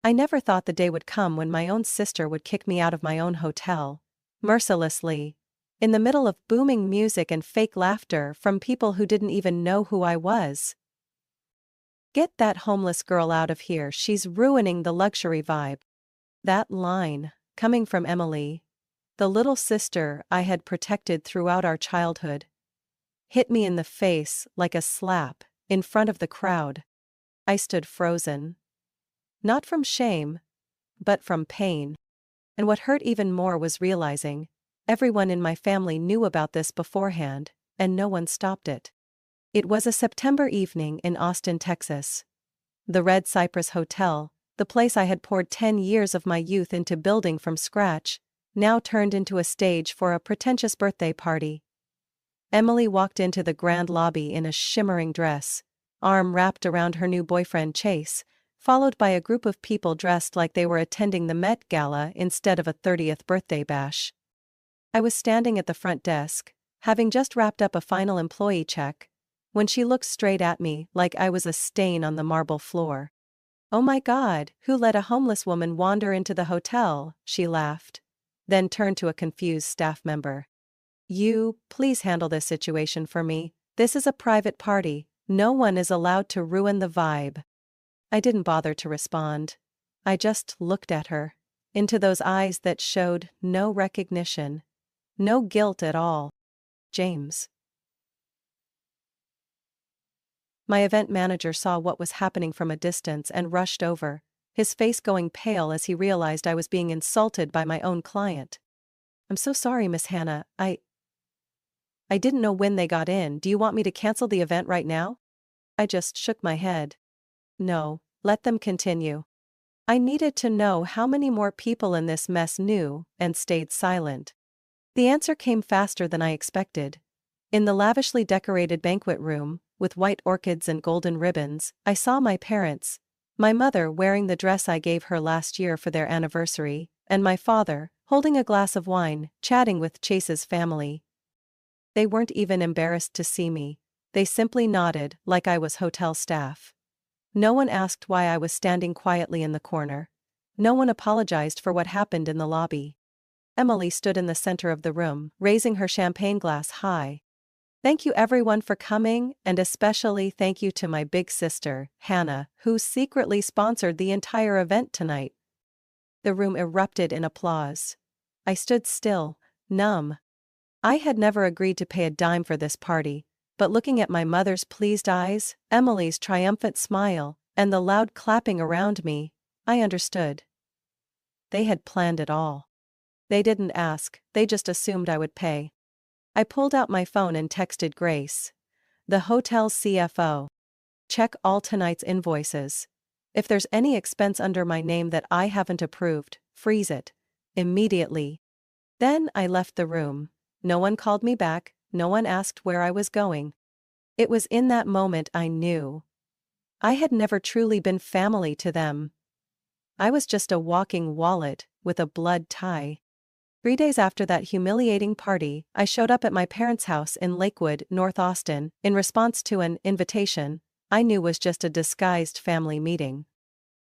I never thought the day would come when my own sister would kick me out of my own hotel, mercilessly, in the middle of booming music and fake laughter from people who didn't even know who I was. "Get that homeless girl out of here, she's ruining the luxury vibe." That line, coming from Emily, the little sister I had protected throughout our childhood, hit me in the face like a slap in front of the crowd. I stood frozen. Not from shame, but from pain. And what hurt even more was realizing everyone in my family knew about this beforehand, and no one stopped it. It was a September evening in Austin, Texas. The Red Cypress Hotel, the place I had poured 10 years of my youth into building from scratch, now turned into a stage for a pretentious birthday party. Emily walked into the grand lobby in a shimmering dress, arm wrapped around her new boyfriend Chase, followed by a group of people dressed like they were attending the Met Gala instead of a 30th birthday bash. I was standing at the front desk, having just wrapped up a final employee check, when she looked straight at me like I was a stain on the marble floor. "Oh my God, who let a homeless woman wander into the hotel?" she laughed, then turned to a confused staff member. "You, please handle this situation for me. This is a private party, no one is allowed to ruin the vibe." I didn't bother to respond. I just looked at her, into those eyes that showed no recognition, no guilt at all. "James." My event manager saw what was happening from a distance and rushed over, his face going pale as he realized I was being insulted by my own client. "I'm so sorry, Miss Hannah, I didn't know when they got in. Do you want me to cancel the event right now?" I just shook my head. "No, let them continue." I needed to know how many more people in this mess knew and stayed silent. The answer came faster than I expected. In the lavishly decorated banquet room, with white orchids and golden ribbons, I saw my parents, my mother wearing the dress I gave her last year for their anniversary, and my father, holding a glass of wine, chatting with Chase's family. They weren't even embarrassed to see me. They simply nodded like I was hotel staff. No one asked why I was standing quietly in the corner. No one apologized for what happened in the lobby. Emily stood in the center of the room, raising her champagne glass high. "Thank you everyone for coming, and especially thank you to my big sister, Hannah, who secretly sponsored the entire event tonight." The room erupted in applause. I stood still, numb. I had never agreed to pay a dime for this party, but looking at my mother's pleased eyes, Emily's triumphant smile, and the loud clapping around me, I understood. They had planned it all. They didn't ask, they just assumed I would pay. I pulled out my phone and texted Grace, the hotel's CFO. "Check all tonight's invoices. If there's any expense under my name that I haven't approved, freeze it. Immediately." Then I left the room. No one called me back, no one asked where I was going. It was in that moment I knew. I had never truly been family to them. I was just a walking wallet with a blood tie. 3 days after that humiliating party, I showed up at my parents' house in Lakewood, North Austin, in response to an invitation I knew was just a disguised family meeting.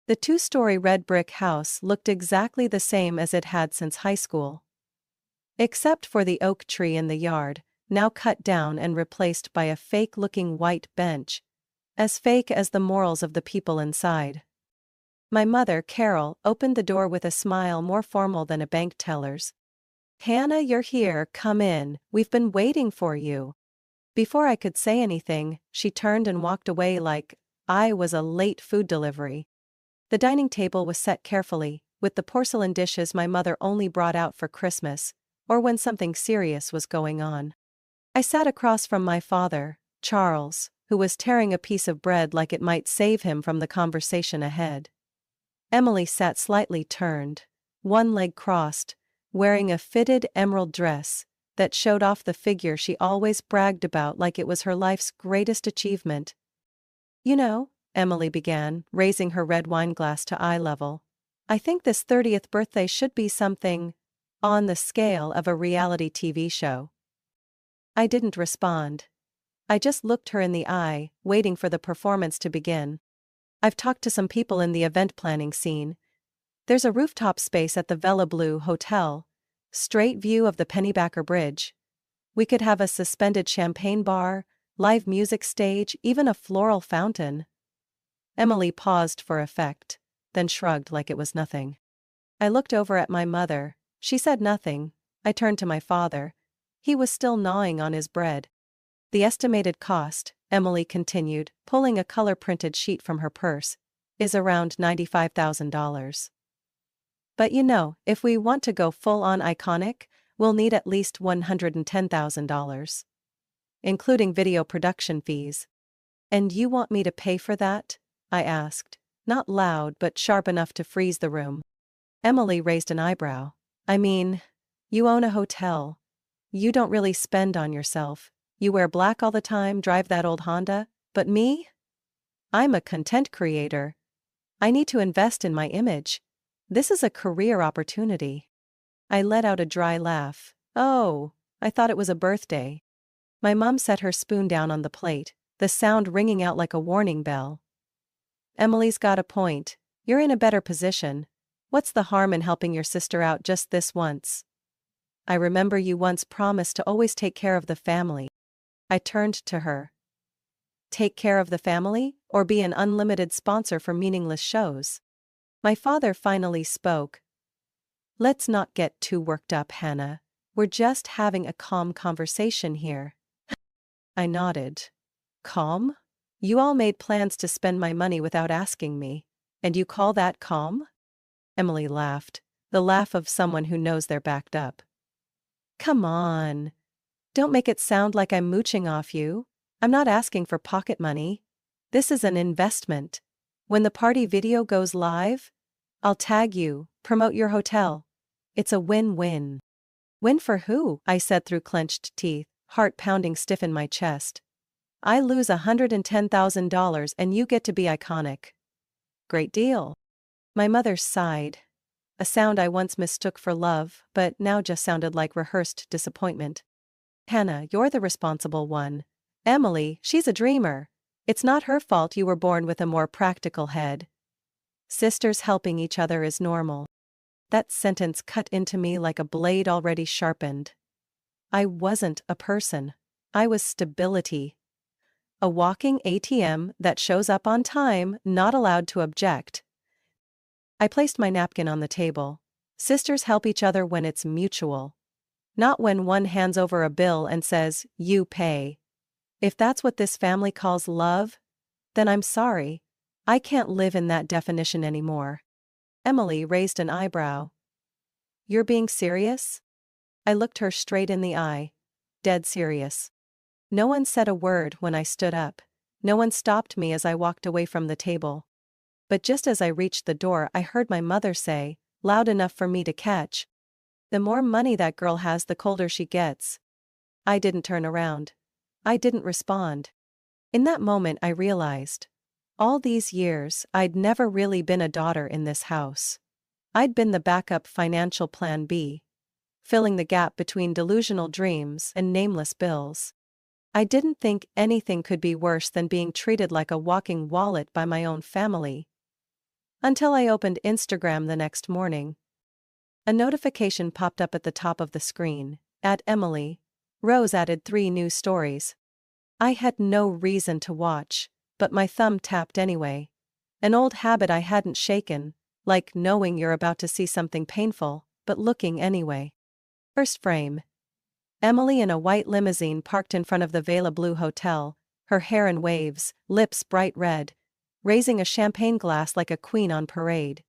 The 2-story red brick house looked exactly the same as it had since high school. Except for the oak tree in the yard, now cut down and replaced by a fake-looking white bench, as fake as the morals of the people inside. My mother, Carol, opened the door with a smile more formal than a bank teller's. "Hannah, you're here, come in, we've been waiting for you." Before I could say anything, she turned and walked away like I was a late food delivery. The dining table was set carefully, with the porcelain dishes my mother only brought out for Christmas, or when something serious was going on. I sat across from my father, Charles, who was tearing a piece of bread like it might save him from the conversation ahead. Emily sat slightly turned, one leg crossed, wearing a fitted emerald dress that showed off the figure she always bragged about like it was her life's greatest achievement. "You know," Emily began, raising her red wine glass to eye level, "I think this 30th birthday should be something on the scale of a reality TV show." I didn't respond. I just looked her in the eye, waiting for the performance to begin. "I've talked to some people in the event planning scene. There's a rooftop space at the Villa Blue Hotel. Straight view of the Pennybacker Bridge. We could have a suspended champagne bar, live music stage, even a floral fountain. Emily paused for effect, then shrugged like it was nothing. I looked over at my mother. She said nothing. I turned to my father. He was still gnawing on his bread. The estimated cost, Emily continued, pulling a color-printed sheet from her purse, is around $95,000. But you know, if we want to go full-on iconic, we'll need at least $110,000. Including video production fees. And you want me to pay for that? I asked, not loud but sharp enough to freeze the room. Emily raised an eyebrow. I mean, you own a hotel. You don't really spend on yourself. You wear black all the time, drive that old Honda, but me? I'm a content creator. I need to invest in my image. This is a career opportunity. I let out a dry laugh. Oh, I thought it was a birthday. My mom set her spoon down on the plate, the sound ringing out like a warning bell. Emily's got a point. You're in a better position. What's the harm in helping your sister out just this once? I remember you once promised to always take care of the family. I turned to her. Take care of the family, or be an unlimited sponsor for meaningless shows? My father finally spoke. Let's not get too worked up, Hannah. We're just having a calm conversation here. I nodded. Calm? You all made plans to spend my money without asking me, and you call that calm? Emily laughed, the laugh of someone who knows they're backed up. Come on. Don't make it sound like I'm mooching off you. I'm not asking for pocket money. This is an investment. When the party video goes live, I'll tag you, promote your hotel. It's a win-win. Win for who? I said through clenched teeth, heart pounding stiff in my chest. I lose $110,000 and you get to be iconic. Great deal. My mother sighed. A sound I once mistook for love, but now just sounded like rehearsed disappointment. Hannah, you're the responsible one. Emily, she's a dreamer. It's not her fault you were born with a more practical head. Sisters helping each other is normal. That sentence cut into me like a blade already sharpened. I wasn't a person. I was stability. A walking ATM that shows up on time, not allowed to object. I placed my napkin on the table. Sisters help each other when it's mutual. Not when one hands over a bill and says, you pay. If that's what this family calls love, then I'm sorry. I can't live in that definition anymore. Emily raised an eyebrow. You're being serious? I looked her straight in the eye. Dead serious. No one said a word when I stood up. No one stopped me as I walked away from the table. But just as I reached the door, I heard my mother say, loud enough for me to catch, the more money that girl has, the colder she gets. I didn't turn around. I didn't respond. In that moment I realized, all these years, I'd never really been a daughter in this house. I'd been the backup financial plan B, filling the gap between delusional dreams and nameless bills. I didn't think anything could be worse than being treated like a walking wallet by my own family. Until I opened Instagram the next morning. A notification popped up at the top of the screen. At Emily. Rose added 3 new stories. I had no reason to watch, but my thumb tapped anyway. An old habit I hadn't shaken, like knowing you're about to see something painful, but looking anyway. First frame. Emily in a white limousine parked in front of the Villa Blue Hotel, her hair in waves, lips bright red, raising a champagne glass like a queen on parade.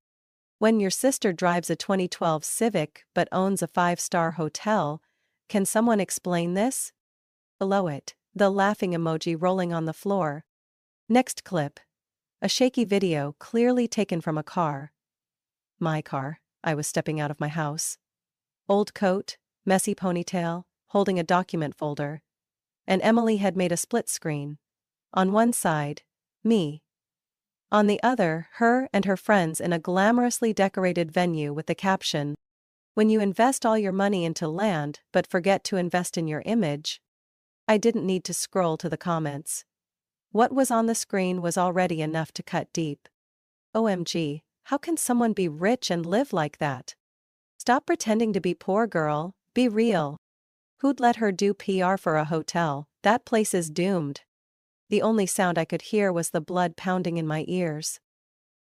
When your sister drives a 2012 Civic but owns a 5-star hotel, can someone explain this? Below it, the laughing emoji rolling on the floor. Next clip. A shaky video clearly taken from a car. My car. I was stepping out of my house. Old coat, messy ponytail, holding a document folder. And Emily had made a split screen. On one side, me. On the other, her and her friends in a glamorously decorated venue with the caption, "When you invest all your money into land but forget to invest in your image." I didn't need to scroll to the comments. What was on the screen was already enough to cut deep. OMG, How can someone be rich and live like that? Stop pretending to be poor, girl, be real. Who'd let her do PR for a hotel? That place is doomed. The only sound I could hear was the blood pounding in my ears.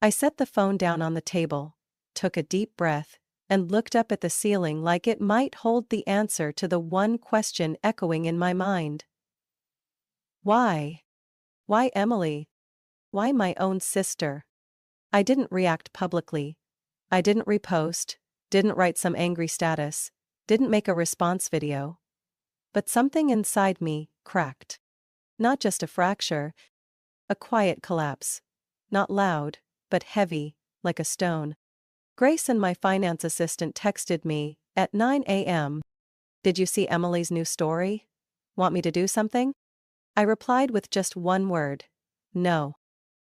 I set the phone down on the table, took a deep breath, and looked up at the ceiling like it might hold the answer to the one question echoing in my mind. Why? Why Emily? Why my own sister? I didn't react publicly. I didn't repost, didn't write some angry status, didn't make a response video. But something inside me cracked. Not just a fracture, a quiet collapse. Not loud, but heavy, like a stone. Grace and my finance assistant texted me at 9 a.m. Did you see Emily's new story? Want me to do something? I replied with just one word. No.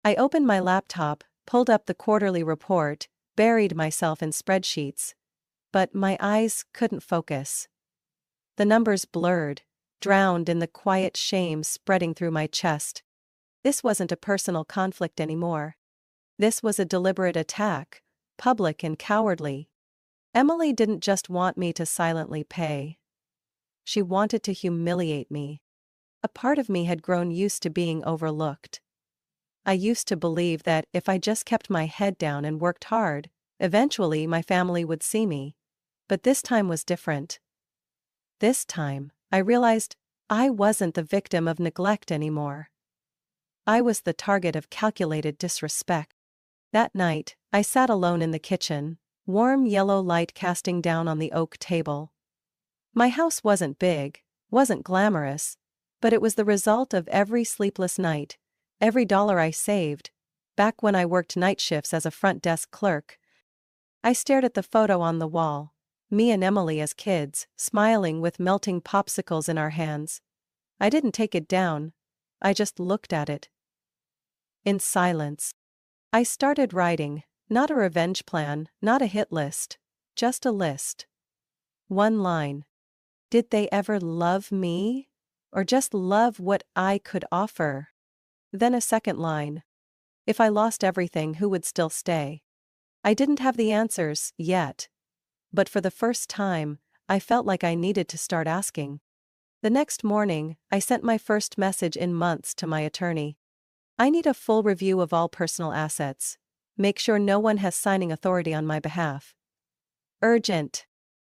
I opened my laptop, pulled up the quarterly report, buried myself in spreadsheets. But my eyes couldn't focus. The numbers blurred, drowned in the quiet shame spreading through my chest. This wasn't a personal conflict anymore. This was a deliberate attack, public and cowardly. Emily didn't just want me to silently pay. She wanted to humiliate me. A part of me had grown used to being overlooked. I used to believe that if I just kept my head down and worked hard, eventually my family would see me. But this time was different. This time, I realized I wasn't the victim of neglect anymore. I was the target of calculated disrespect. That night, I sat alone in the kitchen, warm yellow light casting down on the oak table. My house wasn't big, wasn't glamorous, but it was the result of every sleepless night, every dollar I saved, back when I worked night shifts as a front desk clerk. I stared at the photo on the wall, me and Emily as kids, smiling with melting popsicles in our hands. I didn't take it down, I just looked at it. In silence. I started writing, not a revenge plan, not a hit list, just a list. One line. Did they ever love me? Or just love what I could offer? Then a second line. If I lost everything, who would still stay? I didn't have the answers, yet. But for the first time, I felt like I needed to start asking. The next morning, I sent my first message in months to my attorney. I need a full review of all personal assets. Make sure no one has signing authority on my behalf. Urgent.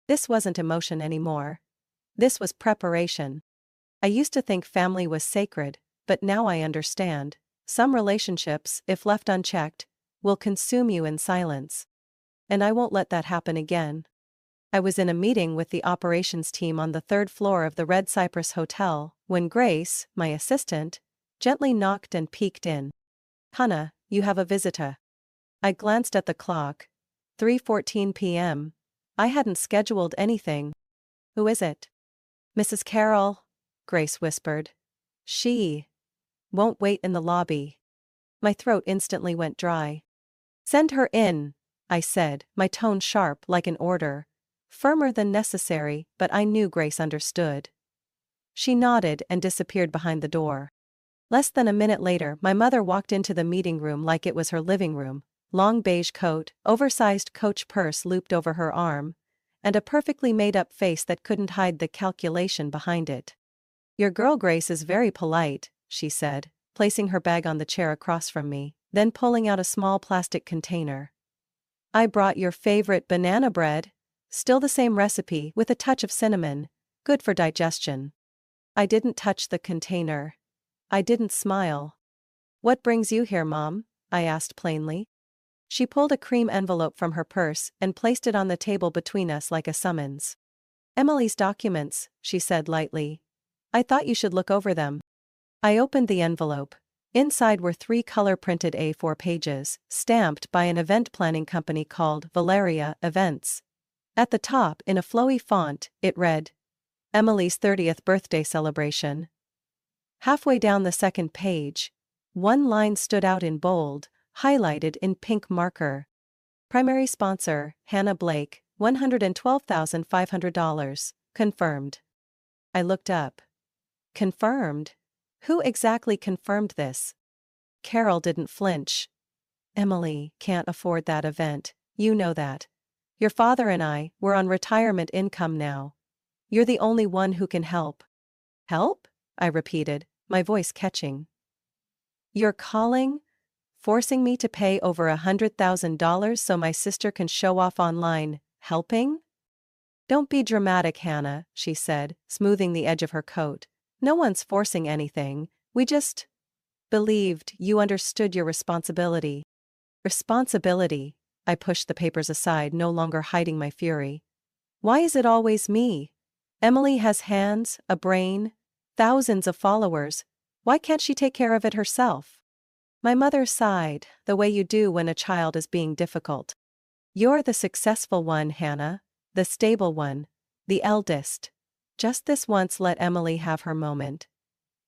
This wasn't emotion anymore. This was preparation. I used to think family was sacred, but now I understand. Some relationships, if left unchecked, will consume you in silence. And I won't let that happen again. I was in a meeting with the operations team on the third floor of the Red Cypress Hotel when Grace, my assistant, gently knocked and peeked in. Hannah, you have a visitor. I glanced at the clock. 3:14 p.m. I hadn't scheduled anything. Who is it? Mrs. Carroll, Grace whispered. She won't wait in the lobby. My throat instantly went dry. Send her in, I said, my tone sharp like an order. Firmer than necessary, but I knew Grace understood. She nodded and disappeared behind the door. Less than a minute later, my mother walked into the meeting room like it was her living room, long beige coat, oversized Coach purse looped over her arm, and a perfectly made-up face that couldn't hide the calculation behind it. Your girl Grace is very polite, she said, placing her bag on the chair across from me, then pulling out a small plastic container. I brought your favorite banana bread, still the same recipe with a touch of cinnamon, good for digestion. I didn't touch the container. I didn't smile. What brings you here, Mom? I asked plainly. She pulled a cream envelope from her purse and placed it on the table between us like a summons. Emily's documents, she said lightly. I thought you should look over them. I opened the envelope. Inside were 3 color-printed A4 pages, stamped by an event planning company called Valeria Events. At the top, in a flowy font, it read, Emily's 30th birthday celebration. Halfway down the second page, one line stood out in bold, highlighted in pink marker. Primary sponsor, Hannah Blake, $112,500, confirmed. I looked up. Confirmed? Who exactly confirmed this? Carol didn't flinch. Emily can't afford that event, you know that. Your father and I, we're on retirement income now. You're the only one who can help. Help? I repeated, my voice catching. You're calling? Forcing me to pay over $100,000 so my sister can show off online, helping? Don't be dramatic, Hannah, she said, smoothing the edge of her coat. No one's forcing anything, we just believed you understood your responsibility. Responsibility? I pushed the papers aside, no longer hiding my fury. Why is it always me? Emily has hands, a brain, thousands of followers. Why can't she take care of it herself? My mother sighed, the way you do when a child is being difficult. You're the successful one, Hannah. The stable one. The eldest. Just this once let Emily have her moment.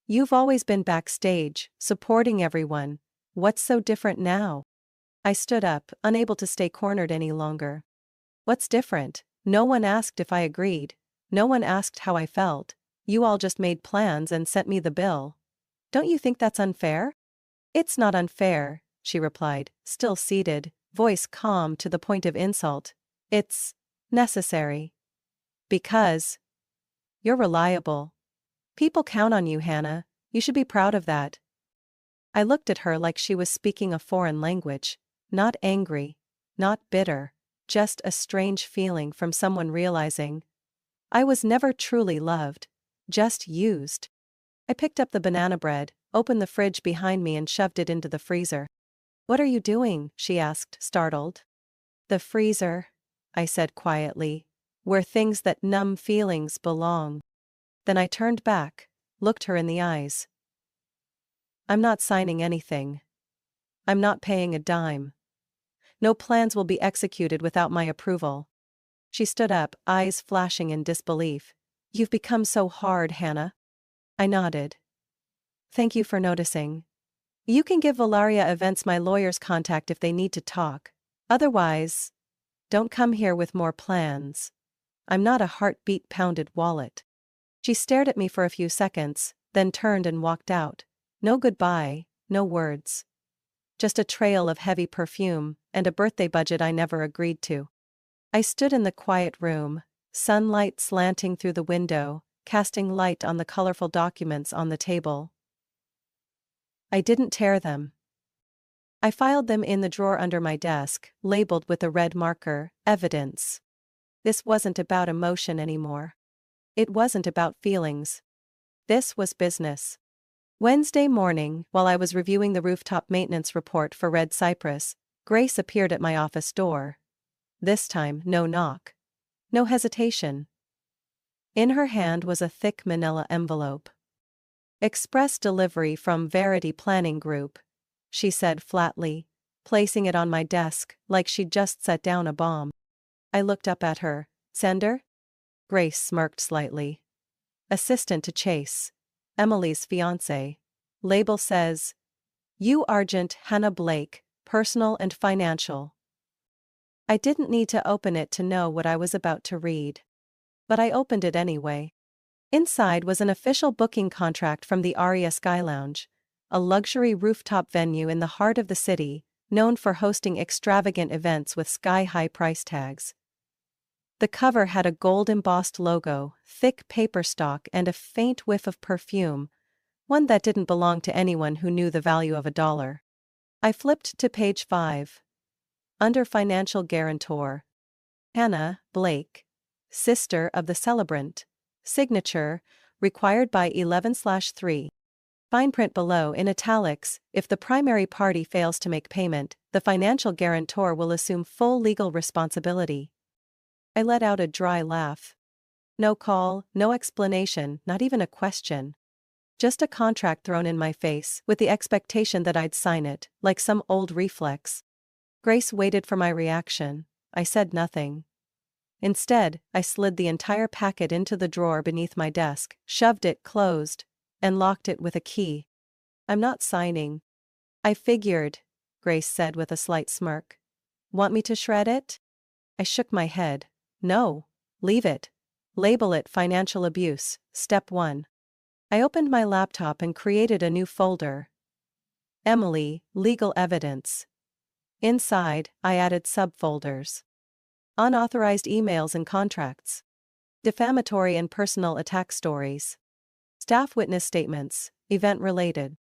You've always been backstage, supporting everyone. What's so different now? I stood up, unable to stay cornered any longer. What's different? No one asked if I agreed. No one asked how I felt. You all just made plans and sent me the bill. Don't you think that's unfair? It's not unfair, she replied, still seated, voice calm to the point of insult. It's necessary. Because you're reliable. People count on you, Hannah. You should be proud of that. I looked at her like she was speaking a foreign language. Not angry. Not bitter. Just a strange feeling from someone realizing I was never truly loved. Just used. I picked up the banana bread, opened the fridge behind me and shoved it into the freezer. What are you doing? She asked, startled. The freezer, I said quietly, where things that numb feelings belong. Then I turned back, looked her in the eyes. I'm not signing anything. I'm not paying a dime. No plans will be executed without my approval. She stood up, eyes flashing in disbelief. You've become so hard, Hannah. I nodded. Thank you for noticing. You can give Valaria Events my lawyer's contact if they need to talk. Otherwise, don't come here with more plans. I'm not a heartbeat-pounded wallet. She stared at me for a few seconds, then turned and walked out. No goodbye, no words. Just a trail of heavy perfume and a birthday budget I never agreed to. I stood in the quiet room, sunlight slanting through the window, casting light on the colorful documents on the table. I didn't tear them. I filed them in the drawer under my desk, labeled with a red marker, evidence. This wasn't about emotion anymore. It wasn't about feelings. This was business. Wednesday morning, while I was reviewing the rooftop maintenance report for Red Cypress, Grace appeared at my office door. This time, no knock. No hesitation. In her hand was a thick manila envelope. Express delivery from Verity Planning Group, she said flatly, placing it on my desk like she'd just set down a bomb. I looked up at her. Sender? Grace smirked slightly. Assistant to Chase. Emily's fiancé. Label says, You Argent Hannah Blake, personal and financial. I didn't need to open it to know what I was about to read. But I opened it anyway. Inside was an official booking contract from the Aria Sky Lounge, a luxury rooftop venue in the heart of the city, known for hosting extravagant events with sky-high price tags. The cover had a gold-embossed logo, thick paper stock and a faint whiff of perfume, one that didn't belong to anyone who knew the value of $1. I flipped to page 5. Under financial guarantor. Hannah Blake, sister of the celebrant. Signature, required by 11/3. Fine print below in italics, if the primary party fails to make payment, the financial guarantor will assume full legal responsibility. I let out a dry laugh. No call, no explanation, not even a question. Just a contract thrown in my face, with the expectation that I'd sign it, like some old reflex. Grace waited for my reaction. I said nothing. Instead, I slid the entire packet into the drawer beneath my desk, shoved it closed, and locked it with a key. I'm not signing. I figured, Grace said with a slight smirk. Want me to shred it? I shook my head. No. Leave it. Label it financial abuse, step 1. I opened my laptop and created a new folder. Emily, legal evidence. Inside, I added subfolders. Unauthorized emails and contracts. Defamatory and personal attack stories. Staff witness statements, event-related.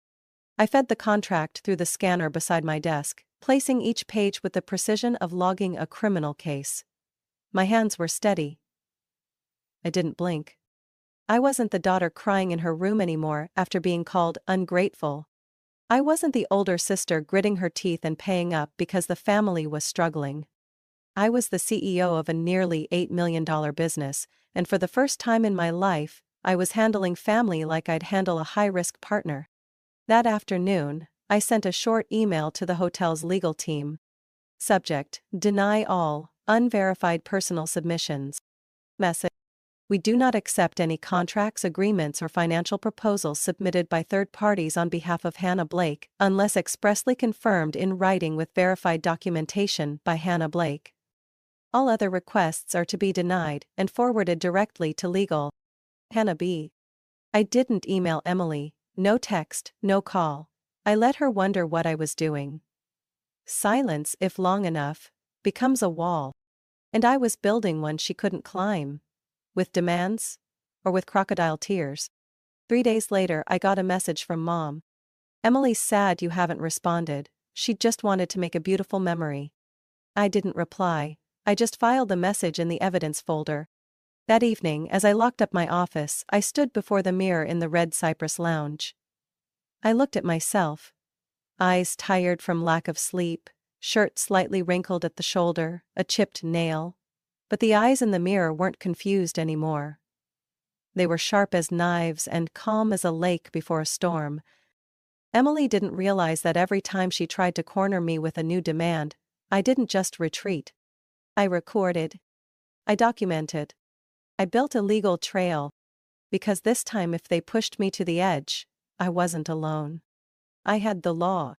I fed the contract through the scanner beside my desk, placing each page with the precision of logging a criminal case. My hands were steady. I didn't blink. I wasn't the daughter crying in her room anymore after being called ungrateful. I wasn't the older sister gritting her teeth and paying up because the family was struggling. I was the CEO of a nearly $8 million business, and for the first time in my life, I was handling family like I'd handle a high-risk partner. That afternoon, I sent a short email to the hotel's legal team. Subject: Deny all unverified personal submissions. Message: We do not accept any contracts, agreements, or financial proposals submitted by third parties on behalf of Hannah Blake, unless expressly confirmed in writing with verified documentation by Hannah Blake. All other requests are to be denied and forwarded directly to legal. Hannah B. I didn't email Emily, no text, no call. I let her wonder what I was doing. Silence, if long enough, becomes a wall. And I was building one she couldn't climb. With demands? Or with crocodile tears? 3 days later, I got a message from Mom. Emily's sad you haven't responded. She just wanted to make a beautiful memory. I didn't reply. I just filed the message in the evidence folder. That evening, as I locked up my office, I stood before the mirror in the Red Cypress Lounge. I looked at myself. Eyes tired from lack of sleep, shirt slightly wrinkled at the shoulder, a chipped nail. But the eyes in the mirror weren't confused anymore. They were sharp as knives and calm as a lake before a storm. Emily didn't realize that every time she tried to corner me with a new demand, I didn't just retreat. I recorded. I documented. I built a legal trail. Because this time if they pushed me to the edge, I wasn't alone. I had the law.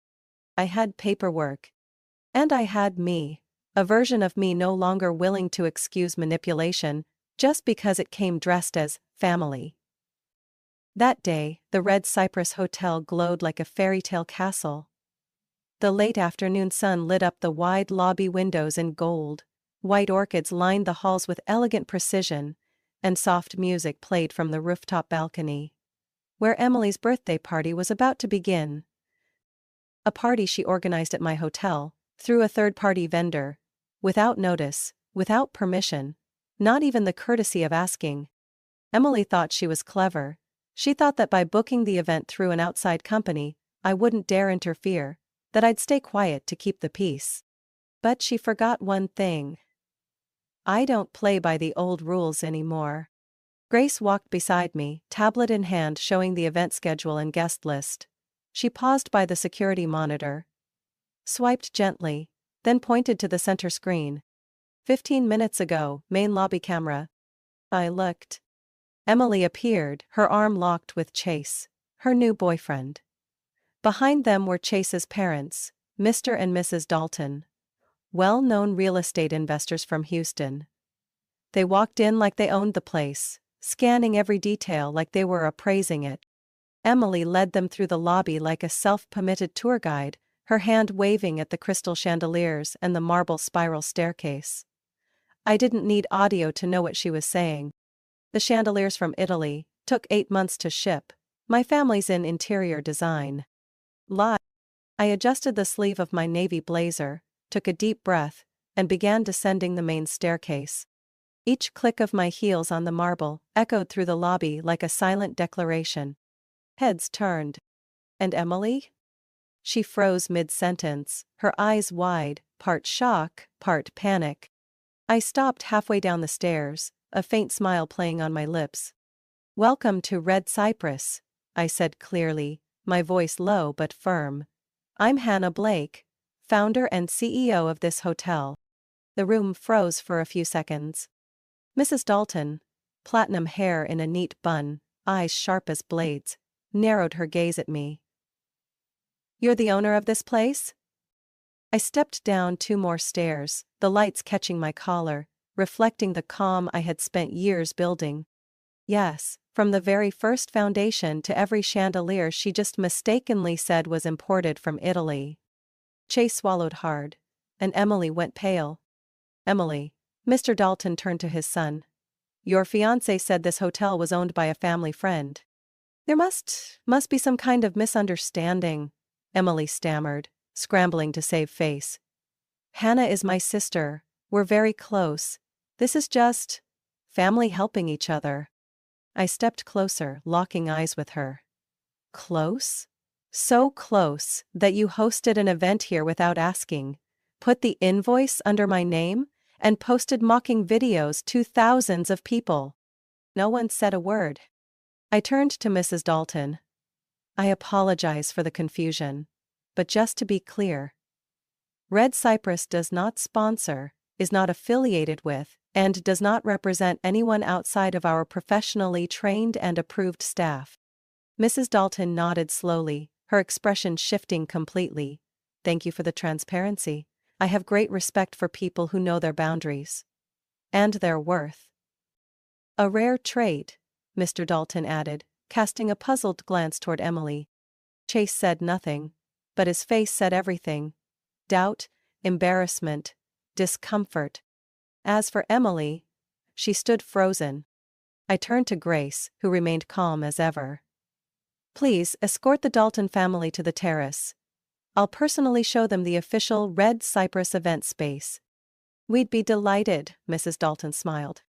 I had paperwork. And I had me. A version of me no longer willing to excuse manipulation, just because it came dressed as family. That day, the Red Cypress Hotel glowed like a fairy tale castle. The late afternoon sun lit up the wide lobby windows in gold. White orchids lined the halls with elegant precision, and soft music played from the rooftop balcony, where Emily's birthday party was about to begin. A party she organized at my hotel, through a third-party vendor, without notice, without permission, not even the courtesy of asking. Emily thought she was clever. She thought that by booking the event through an outside company, I wouldn't dare interfere, that I'd stay quiet to keep the peace. But she forgot one thing. I don't play by the old rules anymore. Grace walked beside me, tablet in hand showing the event schedule and guest list. She paused by the security monitor, swiped gently, then pointed to the center screen. 15 minutes ago, main lobby camera. I looked. Emily appeared, her arm locked with Chase, her new boyfriend. Behind them were Chase's parents, Mr. and Mrs. Dalton, well-known real estate investors from Houston. They walked in like they owned the place, scanning every detail like they were appraising it. Emily led them through the lobby like a self-permitted tour guide, her hand waving at the crystal chandeliers and the marble spiral staircase. I didn't need audio to know what she was saying. The chandeliers from Italy took 8 months to ship. My family's in interior design. Live. I adjusted the sleeve of my navy blazer, took a deep breath, and began descending the main staircase. Each click of my heels on the marble echoed through the lobby like a silent declaration. Heads turned. And Emily? She froze mid-sentence, her eyes wide, part shock, part panic. I stopped halfway down the stairs, a faint smile playing on my lips. Welcome to Red Cypress, I said clearly, my voice low but firm. I'm Hannah Blake, founder and CEO of this hotel. The room froze for a few seconds. Mrs. Dalton, platinum hair in a neat bun, eyes sharp as blades, narrowed her gaze at me. You're the owner of this place? I stepped down 2 more stairs, the lights catching my collar, reflecting the calm I had spent years building. Yes, from the very first foundation to every chandelier she just mistakenly said was imported from Italy. Chase swallowed hard. and Emily went pale. Emily. Mr. Dalton turned to his son. Your fiancé said this hotel was owned by a family friend. There must be some kind of misunderstanding, Emily stammered, scrambling to save face. Hannah is my sister. We're very close. This is just family helping each other. I stepped closer, locking eyes with her. Close? So close that you hosted an event here without asking, put the invoice under my name, and posted mocking videos to thousands of people. No one said a word. I turned to Mrs. Dalton. I apologize for the confusion, but just to be clear, Red Cypress does not sponsor, is not affiliated with, and does not represent anyone outside of our professionally trained and approved staff. Mrs. Dalton nodded slowly, her expression shifting completely. Thank you for the transparency. I have great respect for people who know their boundaries. And their worth. A rare trait, Mr. Dalton added, casting a puzzled glance toward Emily. Chase said nothing, but his face said everything. Doubt, embarrassment, discomfort. As for Emily, she stood frozen. I turned to Grace, who remained calm as ever. Please escort the Dalton family to the terrace. I'll personally show them the official Red Cypress event space. We'd be delighted, Mrs. Dalton smiled.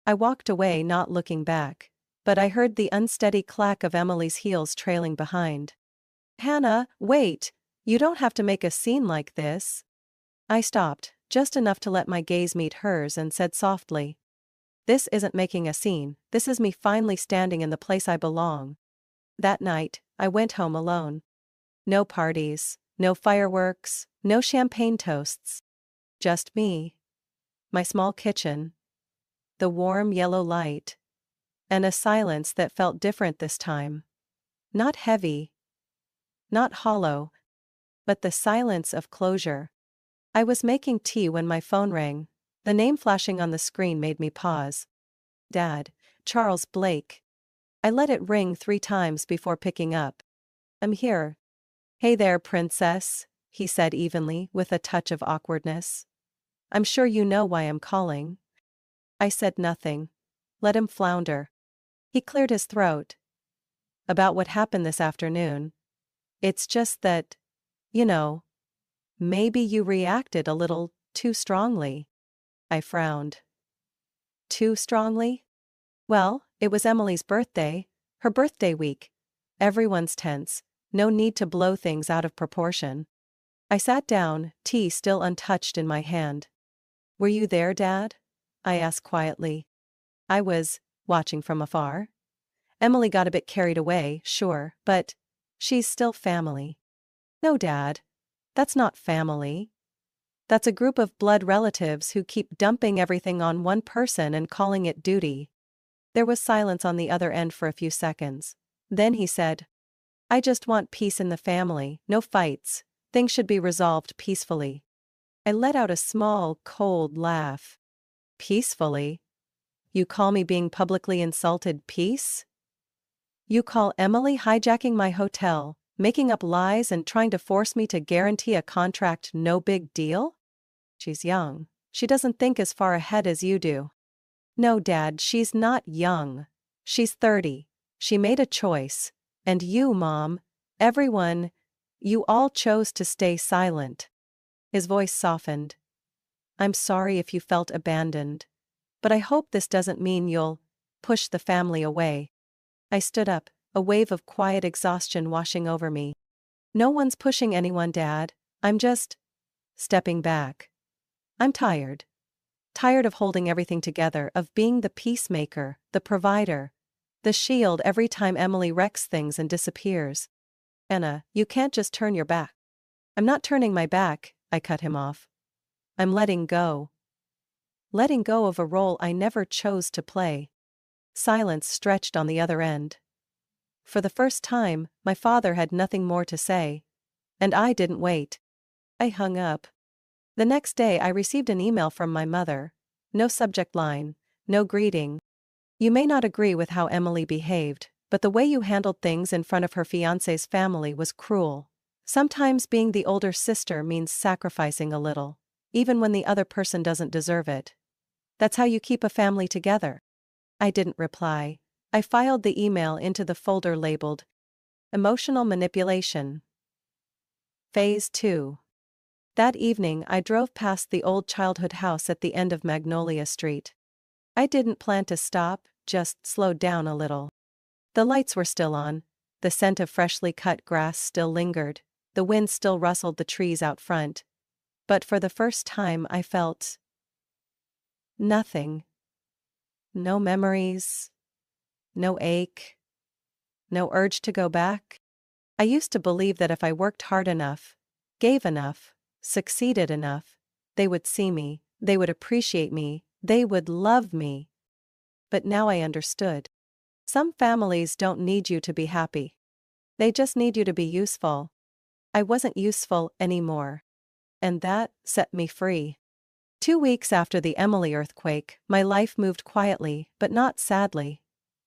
I walked away, not looking back, but I heard the unsteady clack of Emily's heels trailing behind. Hannah, wait, you don't have to make a scene like this. I stopped, just enough to let my gaze meet hers, and said softly, this isn't making a scene, this is me finally standing in the place I belong. That night, I went home alone. No parties, no fireworks, no champagne toasts. Just me. My small kitchen. The warm yellow light. And a silence that felt different this time. Not heavy. Not hollow. But the silence of closure. I was making tea when my phone rang. The name flashing on the screen made me pause. Dad, Charles Blake. I let it ring 3 times before picking up. I'm here. Hey there, princess, he said evenly, with a touch of awkwardness. I'm sure you know why I'm calling. I said nothing. Let him flounder. He cleared his throat. About what happened this afternoon. It's just that, you know, maybe you reacted a little too strongly. I frowned. Too strongly? Well, it was Emily's birthday, her birthday week. Everyone's tense, no need to blow things out of proportion. I sat down, tea still untouched in my hand. Were you there, Dad? I asked quietly. I was, watching from afar. Emily got a bit carried away, sure, but she's still family. No, Dad. That's not family. That's a group of blood relatives who keep dumping everything on one person and calling it duty. There was silence on the other end for a few seconds. Then he said, I just want peace in the family, no fights. Things should be resolved peacefully. I let out a small, cold laugh. Peacefully? You call me being publicly insulted peace? You call Emily hijacking my hotel, making up lies and trying to force me to guarantee a contract no big deal? She's young. She doesn't think as far ahead as you do. No, Dad, she's not young. She's 30. She made a choice. And you, Mom, everyone, you all chose to stay silent. His voice softened. I'm sorry if you felt abandoned. But I hope this doesn't mean you'll push the family away. I stood up, a wave of quiet exhaustion washing over me. No one's pushing anyone, Dad. I'm just stepping back. I'm tired. Tired of holding everything together, of being the peacemaker, the provider, the shield every time Emily wrecks things and disappears. Anna, you can't just turn your back. I'm not turning my back, I cut him off. I'm letting go. Letting go of a role I never chose to play. Silence stretched on the other end. For the first time, my father had nothing more to say. And I didn't wait. I hung up. The next day I received an email from my mother. No subject line, no greeting. You may not agree with how Emily behaved, but the way you handled things in front of her fiancé's family was cruel. Sometimes being the older sister means sacrificing a little. even when the other person doesn't deserve it. That's how you keep a family together. I didn't reply. I filed the email into the folder labeled Emotional Manipulation. Phase 2. That evening I drove past the old childhood house at the end of Magnolia Street. I didn't plan to stop, just slowed down a little. The lights were still on, the scent of freshly cut grass still lingered, the wind still rustled the trees out front. But for the first time I felt nothing. No memories, no ache, no urge to go back. I used to believe that if I worked hard enough, gave enough, succeeded enough, they would see me, they would appreciate me, they would love me. But now I understood. Some families don't need you to be happy. They just need you to be useful. I wasn't useful anymore. And that set me free. 2 weeks after the Emily earthquake, my life moved quietly, but not sadly.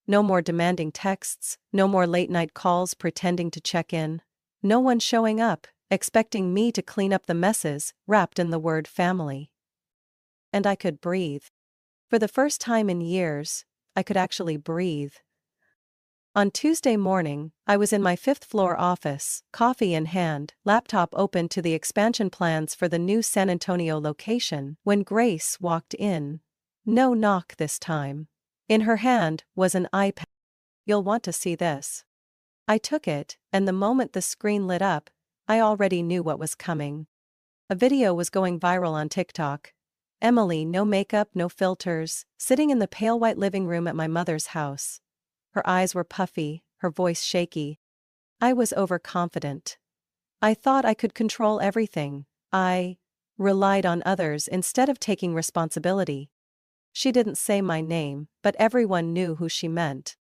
No more demanding texts, no more late-night calls pretending to check in. No one showing up, expecting me to clean up the messes wrapped in the word family. And I could breathe. For the first time in years, I could actually breathe. On Tuesday morning, I was in my 5th-floor office, coffee in hand, laptop open to the expansion plans for the new San Antonio location, when Grace walked in. No knock this time. In her hand was an iPad. "You'll want to see this." I took it, and the moment the screen lit up, I already knew what was coming. A video was going viral on TikTok. Emily, no makeup, no filters, sitting in the pale white living room at my mother's house. Her eyes were puffy, her voice shaky. I was overconfident. I thought I could control everything. I relied on others instead of taking responsibility. She didn't say my name, but everyone knew who she meant.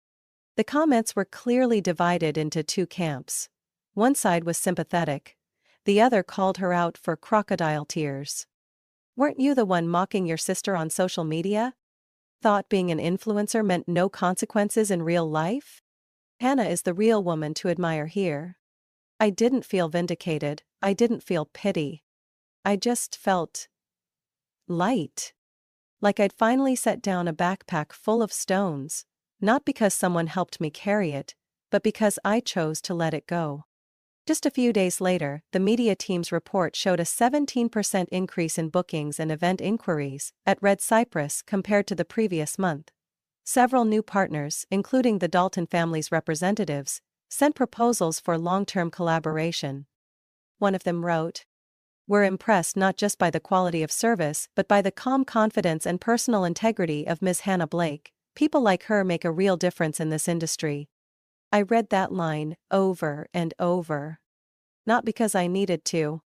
The comments were clearly divided into 2 camps. One side was sympathetic. The other called her out for crocodile tears. "Weren't you the one mocking your sister on social media? Thought being an influencer meant no consequences in real life? Hannah is the real woman to admire here." I didn't feel vindicated, I didn't feel pity. I just felt light. Like I'd finally set down a backpack full of stones, not because someone helped me carry it, but because I chose to let it go. Just a few days later, the media team's report showed a 17% increase in bookings and event inquiries at Red Cypress compared to the previous month. Several new partners, including the Dalton family's representatives, sent proposals for long-term collaboration. One of them wrote, "We're impressed not just by the quality of service but by the calm confidence and personal integrity of Ms. Hannah Blake. People like her make a real difference in this industry." I read that line over and over. Not because I needed to,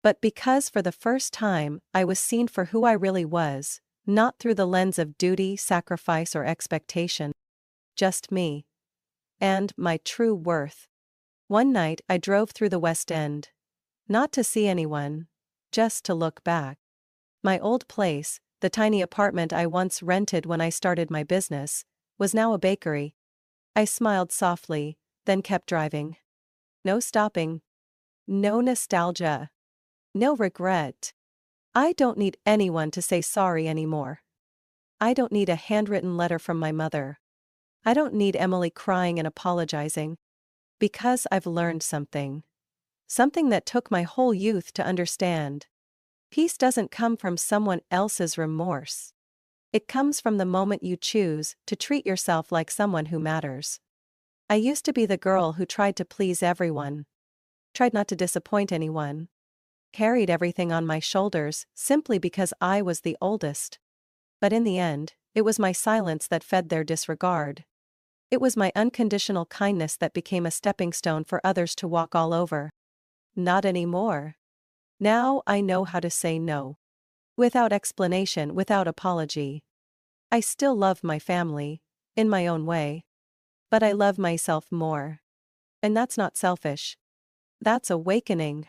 but because for the first time I was seen for who I really was, not through the lens of duty, sacrifice, or expectation. Just me. And my true worth. One night I drove through the West End. Not to see anyone, just to look back. My old place, the tiny apartment I once rented when I started my business, was now a bakery. I smiled softly, then kept driving. No stopping. No nostalgia. No regret. I don't need anyone to say sorry anymore. I don't need a handwritten letter from my mother. I don't need Emily crying and apologizing. Because I've learned something. Something that took my whole youth to understand. Peace doesn't come from someone else's remorse. It comes from the moment you choose to treat yourself like someone who matters. I used to be the girl who tried to please everyone. Tried not to disappoint anyone. Carried everything on my shoulders simply because I was the oldest. But in the end, it was my silence that fed their disregard. It was my unconditional kindness that became a stepping stone for others to walk all over. Not anymore. Now I know how to say no. Without explanation, without apology. I still love my family, in my own way. But I love myself more. And that's not selfish. That's awakening.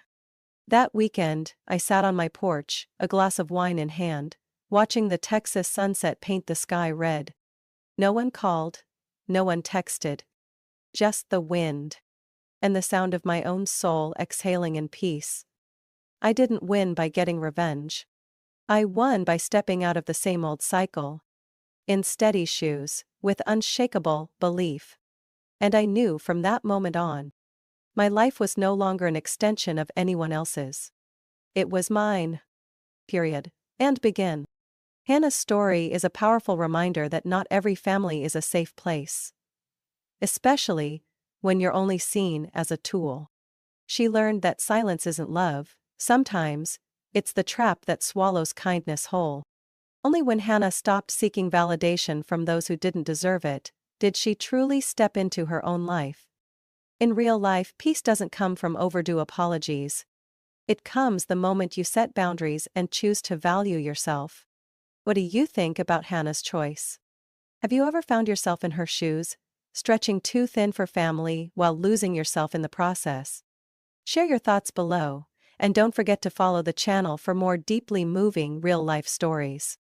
That weekend, I sat on my porch, a glass of wine in hand, watching the Texas sunset paint the sky red. No one called, no one texted. Just the wind. And the sound of my own soul exhaling in peace. I didn't win by getting revenge. I won by stepping out of the same old cycle, in steady shoes, with unshakable belief. And I knew from that moment on, my life was no longer an extension of anyone else's. It was mine. Period. And begin. Hannah's story is a powerful reminder that not every family is a safe place. Especially when you're only seen as a tool. She learned that silence isn't love, sometimes, it's the trap that swallows kindness whole. Only when Hannah stopped seeking validation from those who didn't deserve it, did she truly step into her own life. In real life, peace doesn't come from overdue apologies. It comes the moment you set boundaries and choose to value yourself. What do you think about Hannah's choice? Have you ever found yourself in her shoes, stretching too thin for family while losing yourself in the process? Share your thoughts below, and don't forget to follow the channel for more deeply moving real-life stories.